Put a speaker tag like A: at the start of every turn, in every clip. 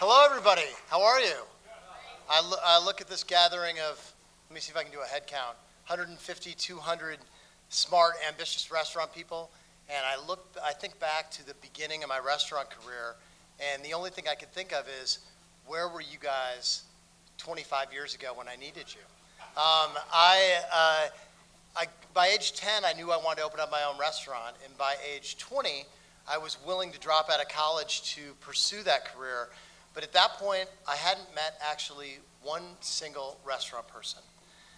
A: Hello, everybody. How are you? I look at this gathering of, let me see if I can do a head count, 150, 200 smart, ambitious restaurant people, and I think back to the beginning of my restaurant career, and the only thing I could think of is, where were you guys 25 years ago when I needed you? By age 10, I knew I wanted to open up my own restaurant, and by age 20, I was willing to drop out of college to pursue that career. But at that point, I hadn't met actually one single restaurant person.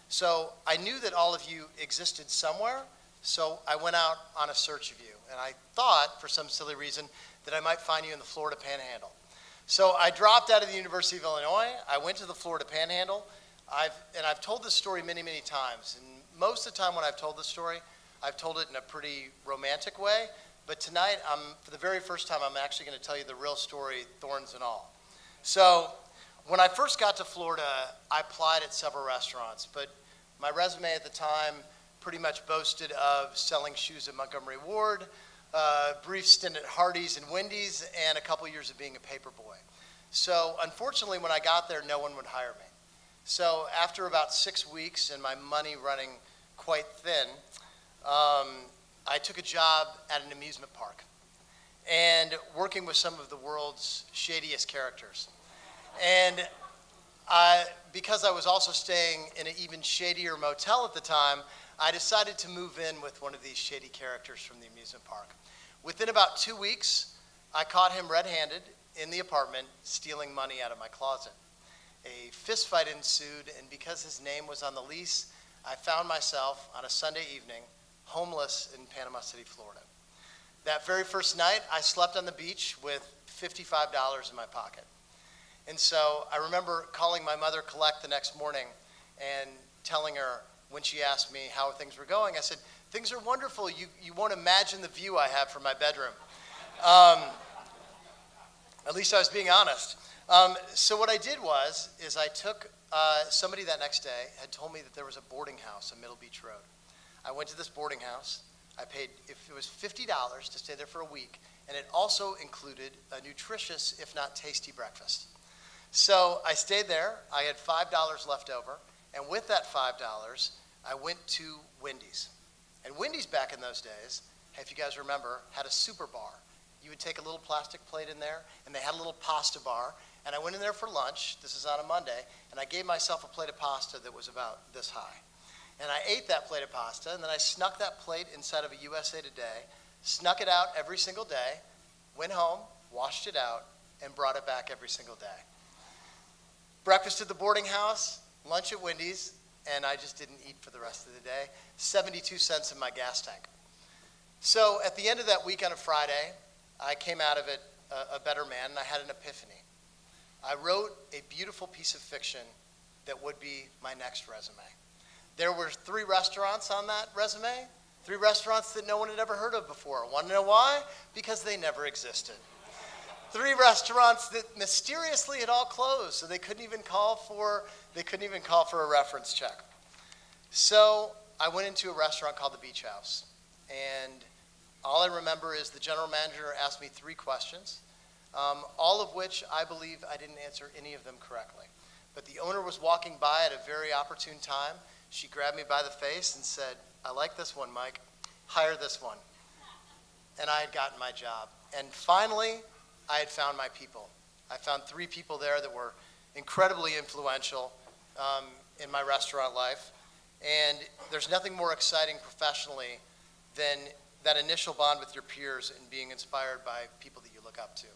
A: So I knew that all of you existed somewhere, so I went out on a search of you. And I thought, for some silly reason, that I might find you in the Florida Panhandle. So I dropped out of the University of Illinois. I went to the Florida Panhandle. I've told this story many, many times. And most of the time when I've told this story, I've told it in a pretty romantic way. But tonight, for the very first time, I'm actually going to tell you the real story, thorns and all. So when I first got to Florida, I applied at several restaurants, but my resume at the time pretty much boasted of selling shoes at Montgomery Ward, a brief stint at Hardee's and Wendy's, and a couple years of being a paper boy. So unfortunately, when I got there, no one would hire me. So after about 6 weeks and my money running quite thin, I took a job at an amusement park and working with some of the world's shadiest characters. And because I was also staying in an even shadier motel at the time, I decided to move in with one of these shady characters from the amusement park. Within about 2 weeks, I caught him red-handed in the apartment stealing money out of my closet. A fist fight ensued, and because his name was on the lease, I found myself on a Sunday evening homeless in Panama City, Florida. That very first night, I slept on the beach with $55 in my pocket. And so I remember calling my mother Collect the next morning and telling her, when she asked me how things were going, I said, "Things are wonderful. You won't imagine the view I have from my bedroom." At least I was being honest. So what I did is I took, somebody that next day had told me that there was a boarding house on Middle Beach Road. I went to this boarding house. I paid, if it was $50 to stay there for a week, and it also included a nutritious, if not tasty, breakfast. So I stayed there. I had $5 left over, and with that $5, I went to Wendy's. And Wendy's back in those days, if you guys remember, had a super bar. You would take a little plastic plate in there, and they had a little pasta bar. And I went in there for lunch. This is on a Monday, and I gave myself a plate of pasta that was about this high. And I ate that plate of pasta, and then I snuck that plate inside of a USA Today, snuck it out every single day, went home, washed it out, and brought it back every single day. Breakfast at the boarding house, lunch at Wendy's, and I just didn't eat for the rest of the day. 72 cents in my gas tank. So at the end of that week on a Friday, I came out of it a better man, and I had an epiphany. I wrote a beautiful piece of fiction that would be my next resume. There were 3 restaurants on that resume, 3 restaurants that no one had ever heard of before. Want to know why? Because they never existed. 3 restaurants that mysteriously had all closed, so they couldn't even call for a reference check. So I went into a restaurant called the Beach House, and all I remember is the general manager asked me 3 questions, all of which I believe I didn't answer any of them correctly. But the owner was walking by at a very opportune time. She grabbed me by the face and said, "I like this one, Mike. Hire this one." And I had gotten my job. And finally, I had found my people. I found 3 people there that were incredibly influential in my restaurant life. And there's nothing more exciting professionally than that initial bond with your peers and being inspired by people that you look up to.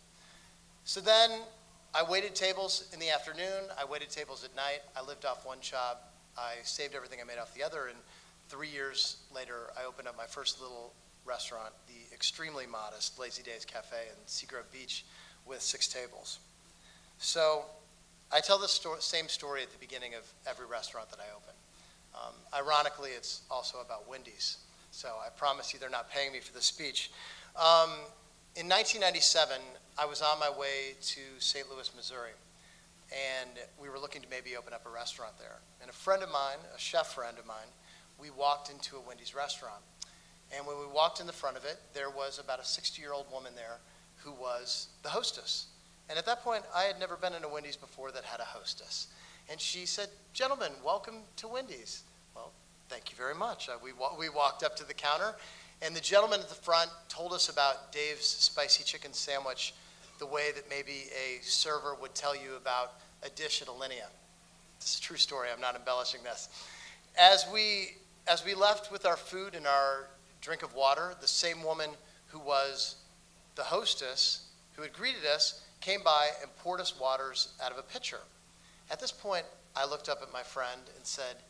A: So then I waited tables in the afternoon. I waited tables at night. I lived off one job. I saved everything I made off the other. And 3 years later, I opened up my first little restaurant, the extremely modest Lazy Days Cafe in Seagrove Beach with 6 tables. So I tell this same story at the beginning of every restaurant that I open. Ironically, it's also about Wendy's. So I promise you they're not paying me for this speech. In 1997, I was on my way to St. Louis, Missouri, and we were looking to maybe open up a restaurant there. And a friend of mine, a chef friend of mine, we walked into a Wendy's restaurant. And when we walked in the front of it, there was about a 60-year-old woman there who was the hostess. And at that point, I had never been in a Wendy's before that had a hostess. And she said, "Gentlemen, welcome to Wendy's." Well, thank you very much. We walked up to the counter, and the gentleman at the front told us about Dave's spicy chicken sandwich the way that maybe a server would tell you about a dish at Alinea. This is a true story. I'm not embellishing this. As we left with our food and our drink of water, the same woman who was the hostess who had greeted us came by and poured us waters out of a pitcher. At this point, I looked up at my friend and said,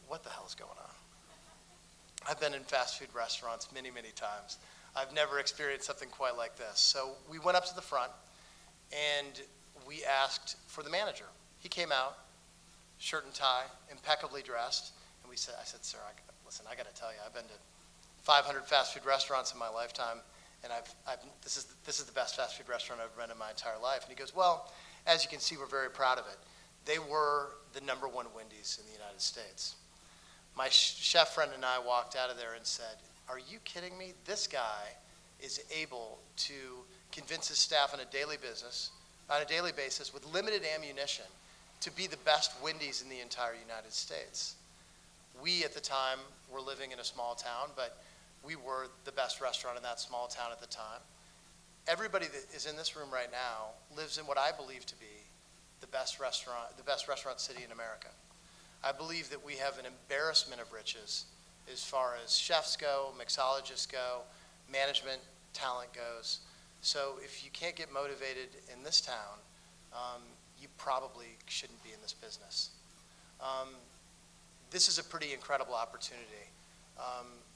A: "What the hell is going on?" I've been in fast food restaurants many, many times. I've never experienced something quite like this. So we went up to the front and we asked for the manager. He came out, shirt and tie, impeccably dressed, and I said, "Sir, listen, I got to tell you, I've been to 500 fast food restaurants in my lifetime, and this is the best fast food restaurant I've been in my entire life." And he goes, "Well, as you can see, we're very proud of it. They were the #1 Wendy's in the United States." My chef friend and I walked out of there and said, "Are you kidding me? This guy is able to convince his staff on a daily basis with limited ammunition to be the best Wendy's in the entire United States." We at the time were living in a small town, but we were the best restaurant in that small town at the time. Everybody that is in this room right now lives in what I believe to be the best restaurant city in America. I believe that we have an embarrassment of riches as far as chefs go, mixologists go, management talent goes. So if you can't get motivated in this town, you probably shouldn't be in this business. This is a pretty incredible opportunity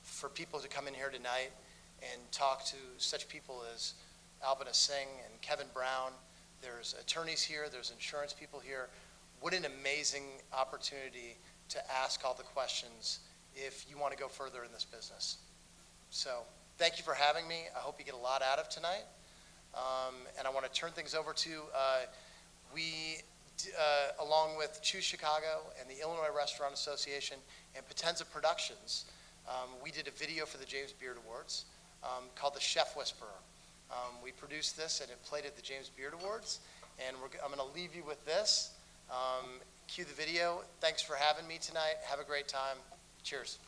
A: for people to come in here tonight and talk to such people as Albina Singh and Kevin Brown. There's attorneys here, there's insurance people here. What an amazing opportunity to ask all the questions if you want to go further in this business. So thank you for having me. I hope you get a lot out of tonight. And I want to turn things over to, along with Choose Chicago and the Illinois Restaurant Association and Potenza Productions, we did a video for the James Beard Awards called The Chef Whisperer. We produced this and it played at the James Beard Awards. And I'm going to leave you with this. Cue the video. Thanks for having me tonight. Have a great time. Cheers.